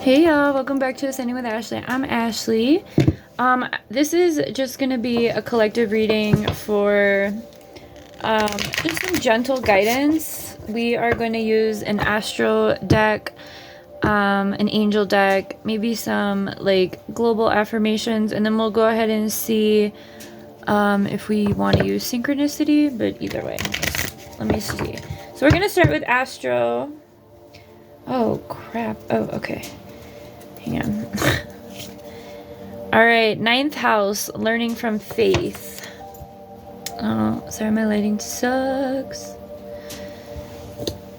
Hey y'all, welcome back to Ascending with Ashley. I'm Ashley. This is just gonna be a collective reading for just some gentle guidance. We are going to use an astro deck, an angel deck, maybe some like global affirmations, and then we'll go ahead and see if we want to use synchronicity, but either way, let me see. So we're gonna start with astro. Oh crap. Oh, okay. Hang on. All right, ninth house, learning from faith. Oh, sorry, my lighting sucks.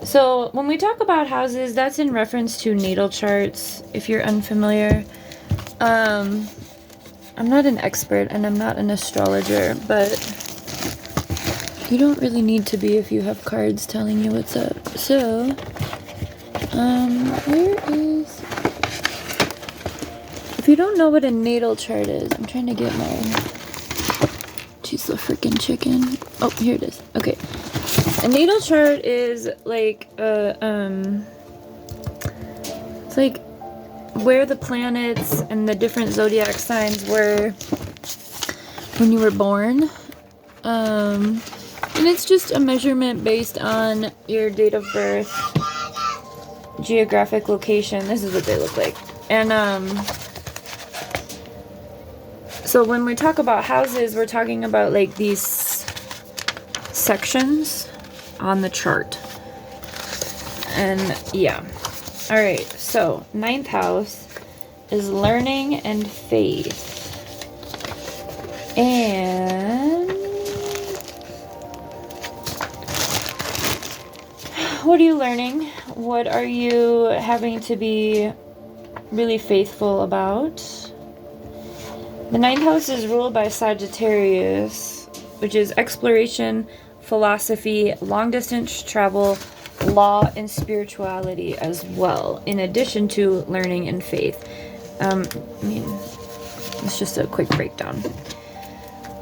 So when we talk about houses, that's in reference to natal charts, if you're unfamiliar. I'm not an expert and I'm not an astrologer, but you don't really need to be if you have cards telling you what's up. So, where is... If you don't know what a natal chart is, I'm trying to get my... She's the freaking chicken. Oh, here it is. Okay. A natal chart is like it's like where the planets and the different zodiac signs were when you were born. And it's just a measurement based on your date of birth, geographic location. This is what they look like. And so when we talk about houses, we're talking about like these sections on the chart. And yeah. All right. So ninth house is learning and faith. And what are you learning? What are you having to be really faithful about? The ninth house is ruled by Sagittarius, which is exploration, philosophy, long-distance travel, law, and spirituality as well, in addition to learning and faith. I mean, it's just a quick breakdown.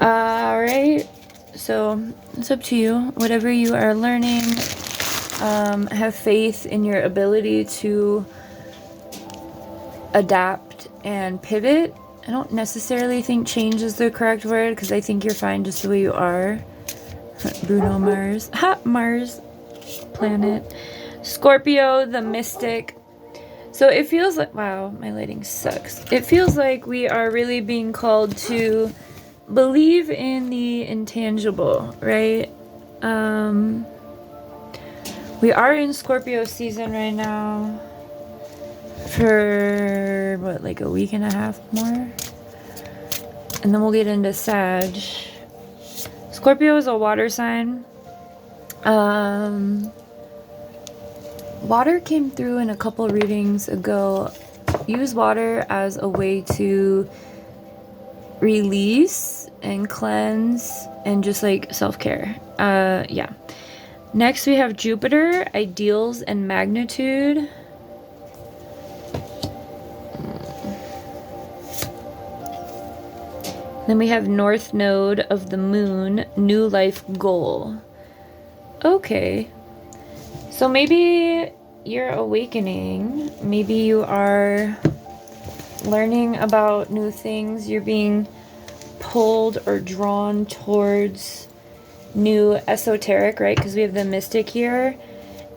Alright, so it's up to you. Whatever you are learning, have faith in your ability to adapt and pivot. I don't necessarily think change is the correct word, because I think you're fine just the way you are. Bruno Mars. Ha! Mars planet. Scorpio, the mystic. So it feels like... Wow, my lighting sucks. It feels like we are really being called to believe in the intangible, right? We are in Scorpio season right now. For what, like a week and a half more, and then we'll get into Sag. Scorpio is a water sign. Water came through in a couple readings ago. Use water as a way to release and cleanse and just like self-care. Yeah. Next we have Jupiter, ideals and magnitude. Then we have North Node of the Moon, new life goal. Okay. So maybe you're awakening. Maybe you are learning about new things. You're being pulled or drawn towards new esoteric, right? Because we have the mystic here.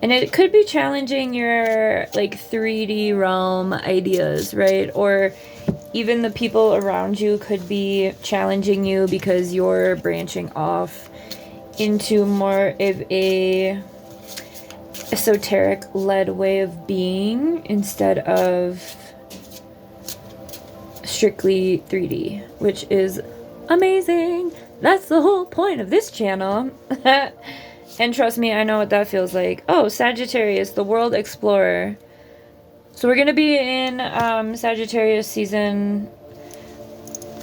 And it could be challenging your like 3D realm ideas, right? Or even the people around you could be challenging you because you're branching off into more of a esoteric led way of being instead of strictly 3D, which is amazing. That's the whole point of this channel. And trust me, I know what that feels like. Oh, Sagittarius, the world explorer. So we're going to be in Sagittarius season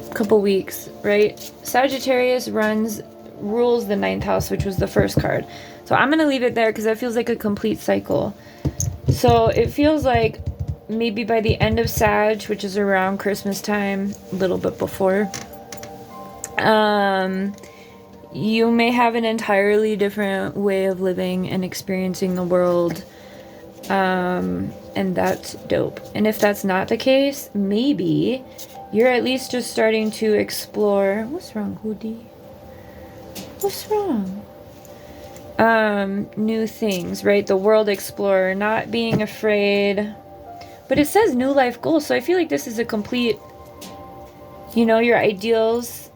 a couple weeks, right? Sagittarius rules the ninth house, which was the first card. So I'm going to leave it there because that feels like a complete cycle. So it feels like maybe by the end of Sag, which is around Christmas time, a little bit before, you may have an entirely different way of living and experiencing the world And that's dope. And if that's not the case, maybe you're at least just starting to explore. What's wrong, Hoodie? What's wrong? New things, right? The world explorer, not being afraid. But it says new life goals, so I feel like this is a complete, you know, your ideals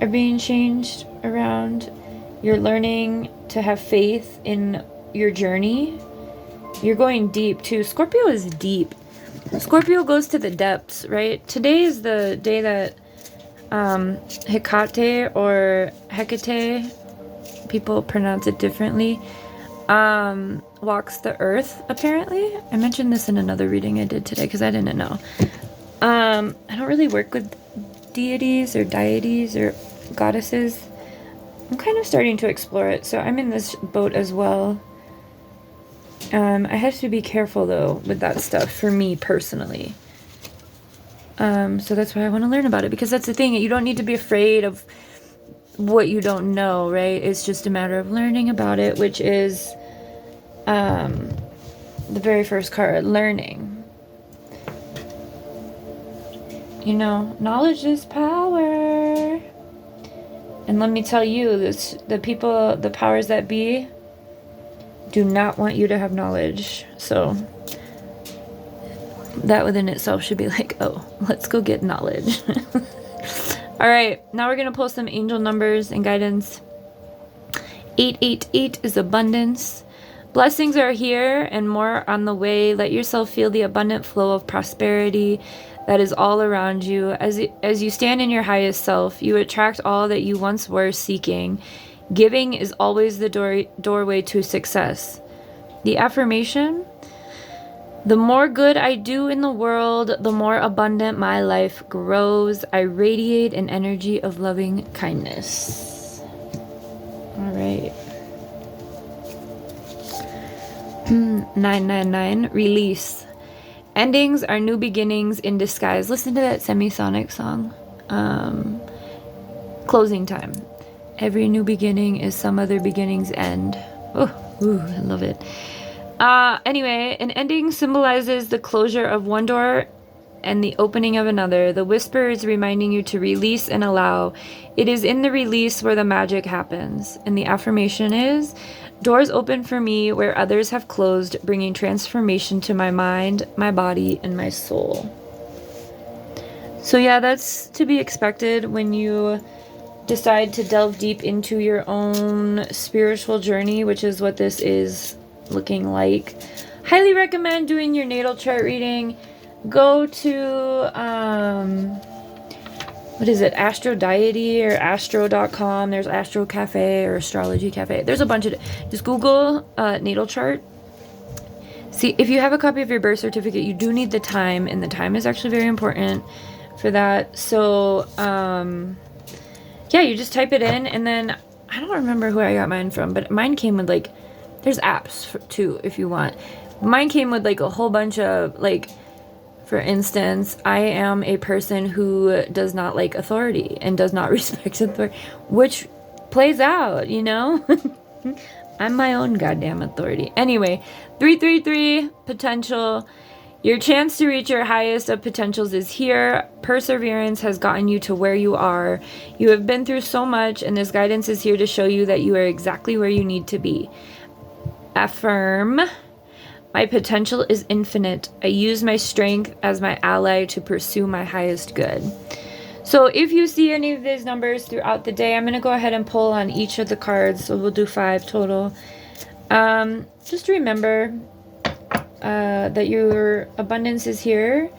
are being changed around. You're learning to have faith in your journey. You're going deep too. Scorpio is deep. Scorpio goes to the depths, right? Today is the day that Hecate or Hecate, people pronounce it differently, walks the earth, apparently. I mentioned this in another reading I did today because I didn't know. I don't really work with deities or goddesses. I'm kind of starting to explore it, so I'm in this boat as well. I have to be careful though with that stuff for me personally. So that's why I want to learn about it, because that's the thing. You don't need to be afraid of what you don't know, right? It's just a matter of learning about it, which is the very first card, learning. You know, knowledge is power. And let me tell you, the powers that be do not want you to have knowledge. So that within itself should be like, oh, let's go get knowledge. All right, now we're going to pull some angel numbers and guidance. 888 is abundance. Blessings are here and more on the way. Let yourself feel the abundant flow of prosperity that is all around you. As you stand in your highest self, you attract all that you once were seeking. Giving is always the doorway to success. The affirmation: the more good I do in the world, the more abundant my life grows. I radiate an energy of loving kindness. All right. 999, release. Endings are new beginnings in disguise. Listen to that Semisonic song. Closing time. Every new beginning is some other beginning's end. Oh, ooh, I love it. Anyway, an ending symbolizes the closure of one door and the opening of another. The whisper is reminding you to release and allow. It is in the release where the magic happens. And the affirmation is: doors open for me where others have closed, bringing transformation to my mind, my body, and my soul. So yeah, that's to be expected when you decide to delve deep into your own spiritual journey, which is what this is looking like. Highly recommend doing your natal chart reading. Go to what is it, Astro Deity or astro.com. There's Astro Cafe or Astrology Cafe. There's a bunch of, just Google natal chart. See, if you have a copy of your birth certificate, you do need the time, and the time is actually very important for that. So yeah, you just type it in, and then I don't remember who I got mine from, but mine came with like, there's apps too if you want. Mine came with like a whole bunch of like, for instance, I am a person who does not like authority and does not respect authority, which plays out, you know? I'm my own goddamn authority. Anyway, 333, potential. Your chance to reach your highest of potentials is here. Perseverance has gotten you to where you are. You have been through so much, and this guidance is here to show you that you are exactly where you need to be. Affirm: my potential is infinite. I use my strength as my ally to pursue my highest good. So if you see any of these numbers throughout the day, I'm going to go ahead and pull on each of the cards. So we'll do 5 total. Just remember that your abundance is here.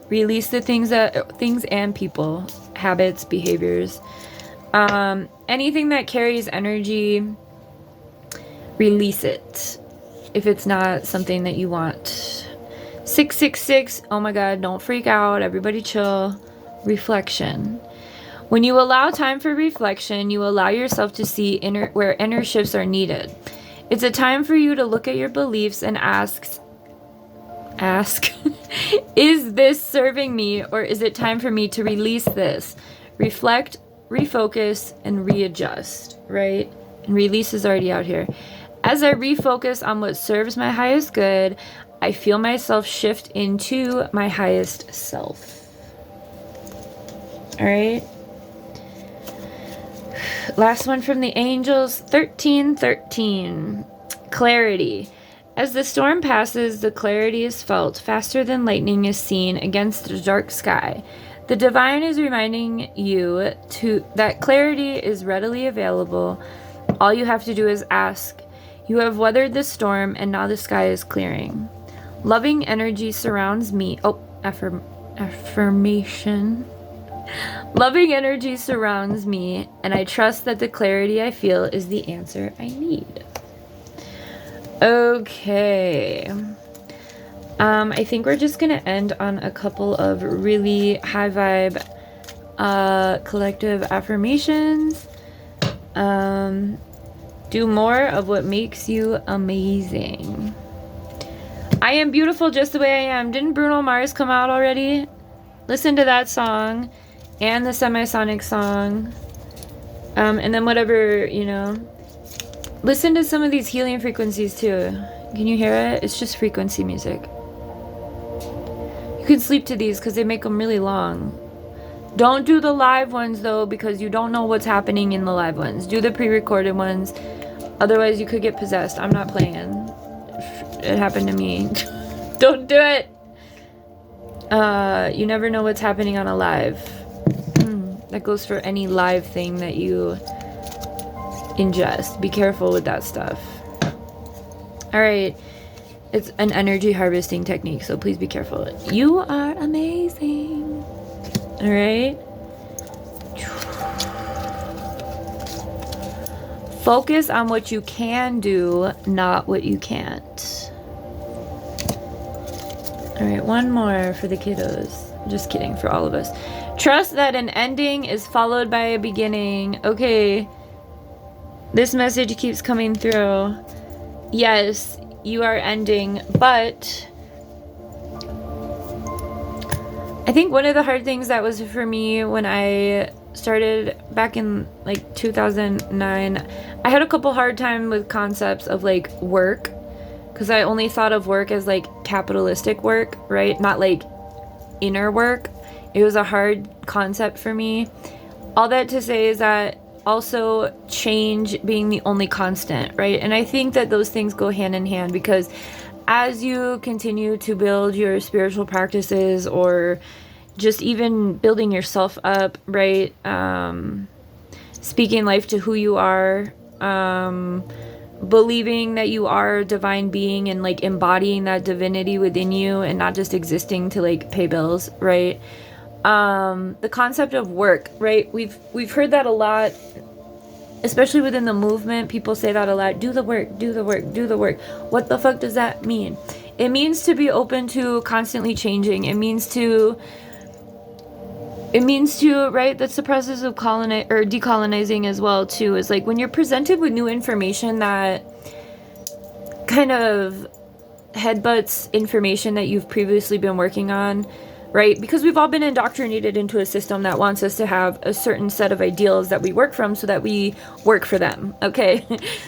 Release the things and people, habits, behaviors, anything that carries energy. Release it if it's not something that you want. 666, oh my god, don't freak out, everybody chill. Reflection: when you allow time for reflection, you allow yourself to see where inner shifts are needed. It's a time for you to look at your beliefs and ask is this serving me, or is it time for me to release this? Reflect, refocus, and readjust, right? And release is already out here. As I refocus on what serves my highest good, I feel myself shift into my highest self. All right. Last one from the angels, 13:13. Clarity. As the storm passes, the clarity is felt faster than lightning is seen against the dark sky. The divine is reminding you that clarity is readily available. All you have to do is ask. You have weathered the storm and now the sky is clearing. Loving energy surrounds me. Affirmation. Loving energy surrounds me, and I trust that the clarity I feel is the answer I need. Okay. I think we're just gonna end on a couple of really high vibe collective affirmations. Do more of what makes you amazing. I am beautiful just the way I am. Didn't Bruno Mars come out already? Listen to that song and the Semisonic song. And then whatever, you know. Listen to some of these healing frequencies too. Can you hear it? It's just frequency music. You can sleep to these because they make them really long. Don't do the live ones though, because you don't know what's happening in the live ones. Do the pre-recorded ones. Otherwise you could get possessed. I'm not playing. It happened to me. Don't do it. You never know what's happening on a live. That goes for any live thing that you ingest. Be careful with that stuff. All right. It's an energy harvesting technique, so please be careful. You are amazing. All right. Focus on what you can do, not what you can't. All right, one more for the kiddos. Just kidding, for all of us. Trust that an ending is followed by a beginning. Okay. This message keeps coming through. Yes, you are ending, but I think one of the hard things that was for me when I started back in like 2009, I had a couple hard time with concepts of like work, because I only thought of work as like capitalistic work, right? Not like inner work. It was a hard concept for me. All that to say is that also change being the only constant, right? And I think that those things go hand in hand, because as you continue to build your spiritual practices, or just even building yourself up, right? Speaking life to who you are, believing that you are a divine being and like embodying that divinity within you and not just existing to like pay bills, right? The concept of work, right? We've heard that a lot, especially within the movement. People say that a lot. Do the work, do the work, do the work. What the fuck does that mean? It means to be open to constantly changing. It means to, right? That's the process of decolonizing as well too. Is like when you're presented with new information that kind of headbutts information that you've previously been working on, right? Because we've all been indoctrinated into a system that wants us to have a certain set of ideals that we work from so that we work for them, okay?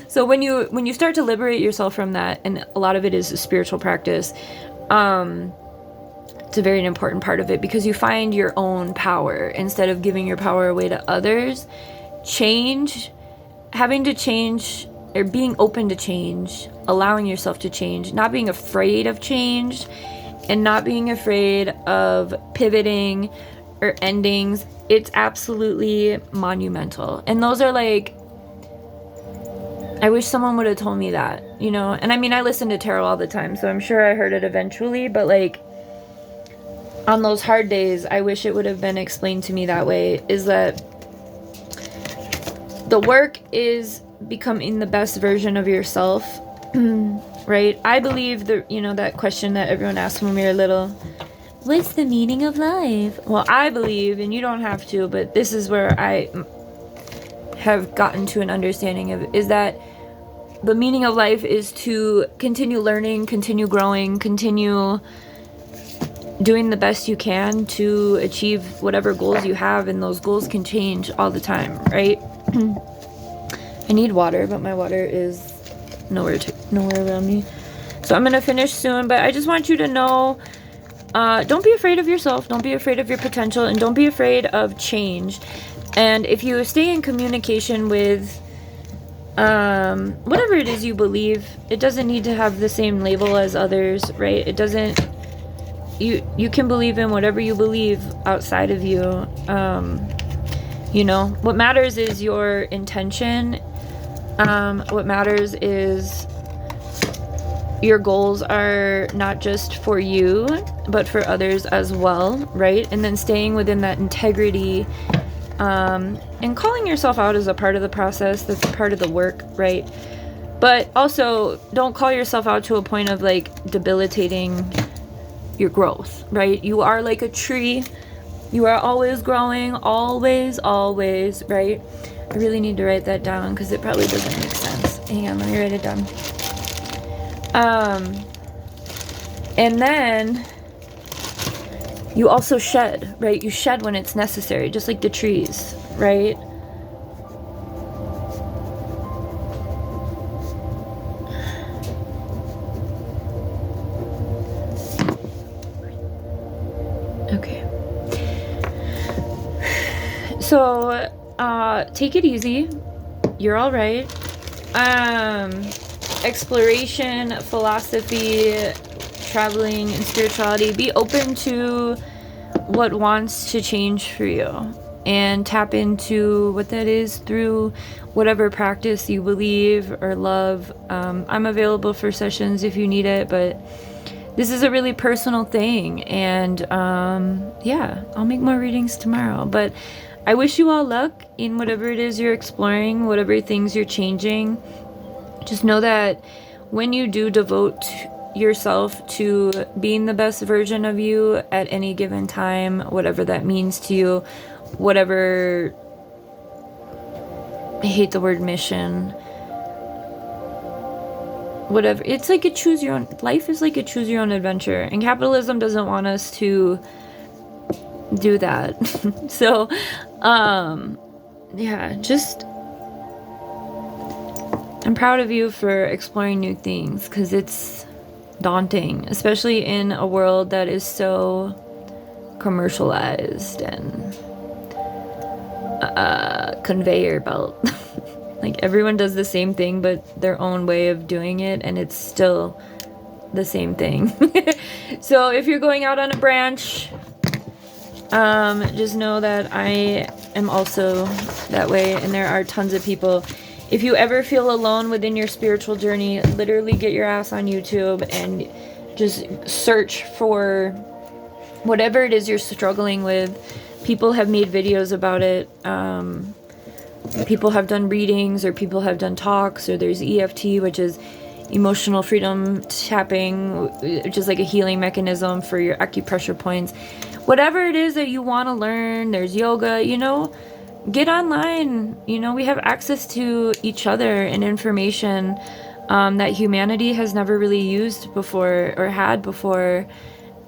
So when you start to liberate yourself from that, and a lot of it is a spiritual practice, it's a very important part of it, because you find your own power instead of giving your power away to others. Having to change, or being open to change, allowing yourself to change, not being afraid of change, and not being afraid of pivoting or endings. It's absolutely monumental. And those are like, I wish someone would have told me that, you know? And I mean, I listen to tarot all the time, so I'm sure I heard it eventually, but like, on those hard days, I wish it would have been explained to me that way, is that the work is becoming the best version of yourself, right? I believe that question that everyone asked when we were little, what's the meaning of life? Well, I believe, and you don't have to, but this is where I have gotten to an understanding of, is that the meaning of life is to continue learning, continue growing, continue doing the best you can to achieve whatever goals you have, and those goals can change all the time, right? I need water, but my water is nowhere around me. So I'm gonna finish soon, but I just want you to know, don't be afraid of yourself, don't be afraid of your potential, and don't be afraid of change. And if you stay in communication with whatever it is you believe, it doesn't need to have the same label as others, right? It doesn't, you can believe in whatever you believe outside of you. You know, what matters is your intention. What matters is your goals are not just for you, but for others as well, right? And then staying within that integrity, and calling yourself out as a part of the process, that's part of the work, right? But also, don't call yourself out to a point of like debilitating your growth, right? You are like a tree. You are always growing, always, right? I really need to write that down because it probably doesn't make sense. Hang on, let me write it down. And then you also shed, right? You shed when it's necessary, just like the trees, right? Okay. So, take it easy. You're all right. Exploration, philosophy, traveling, and spirituality. Be open to what wants to change for you and tap into what that is through whatever practice you believe or love. I'm available for sessions if you need it, but this is a really personal thing. And yeah, I'll make more readings tomorrow. But I wish you all luck in whatever it is you're exploring, whatever things you're changing. Just know that when you do devote yourself to being the best version of you at any given time, whatever that means to you, whatever, I hate the word mission, whatever, it's like a choose your own, life is like a choose your own adventure, and capitalism doesn't want us to do that. So, yeah, just, I'm proud of you for exploring new things, because it's daunting, especially in a world that is so commercialized and conveyor belt. Like, everyone does the same thing but their own way of doing it, and it's still the same thing. So if you're going out on a branch, just know that I am also that way, and there are tons of people. If you ever feel alone within your spiritual journey, literally get your ass on YouTube and just search for whatever it is you're struggling with. People have made videos about it. People have done readings, or people have done talks, or there's EFT, which is emotional freedom tapping, which is like a healing mechanism for your acupressure points. Whatever it is that you want to learn, there's yoga, you know, get online. You know, we have access to each other and information that humanity has never really used before or had before.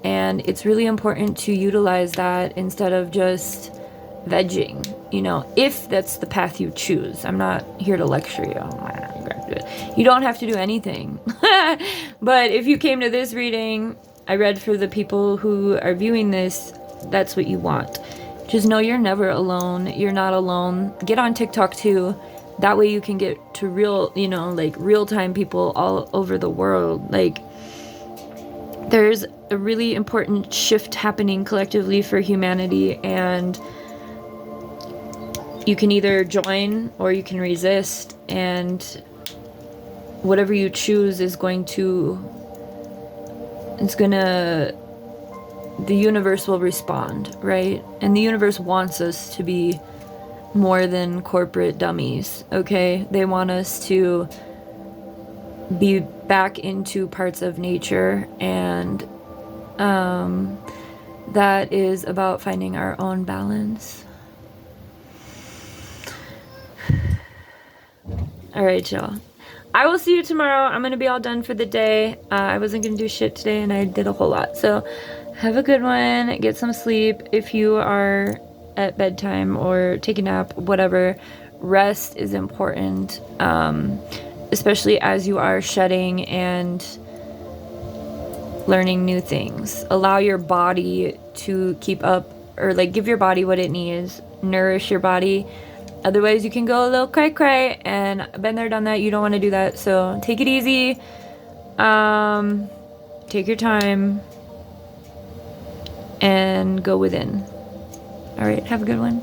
And it's really important to utilize that instead of just vegging, you know, if that's the path you choose. I'm not here to lecture you. You don't have to do anything. But if you came to this reading, I read for the people who are viewing this, that's what you want. Just know you're never alone. You're not alone. Get on TikTok too. That way you can get to real, you know, like real-time people all over the world. Like, there's a really important shift happening collectively for humanity, and you can either join or you can resist, and whatever you choose is going to, the universe will respond, right? And the universe wants us to be more than corporate dummies, okay? They want us to be back into parts of nature, and that is about finding our own balance. All right, y'all. I will see you tomorrow. I'm going to be all done for the day. I wasn't going to do shit today, and I did a whole lot. So have a good one. Get some sleep. If you are at bedtime or take a nap, whatever, rest is important. especially as you are shedding and learning new things. Allow your body to keep up, or like give your body what it needs. Nourish your body. Otherwise you can go a little cray cray, and been there, done that. You don't want to do that. So take it easy. Take your time and go within. All right, have a good one.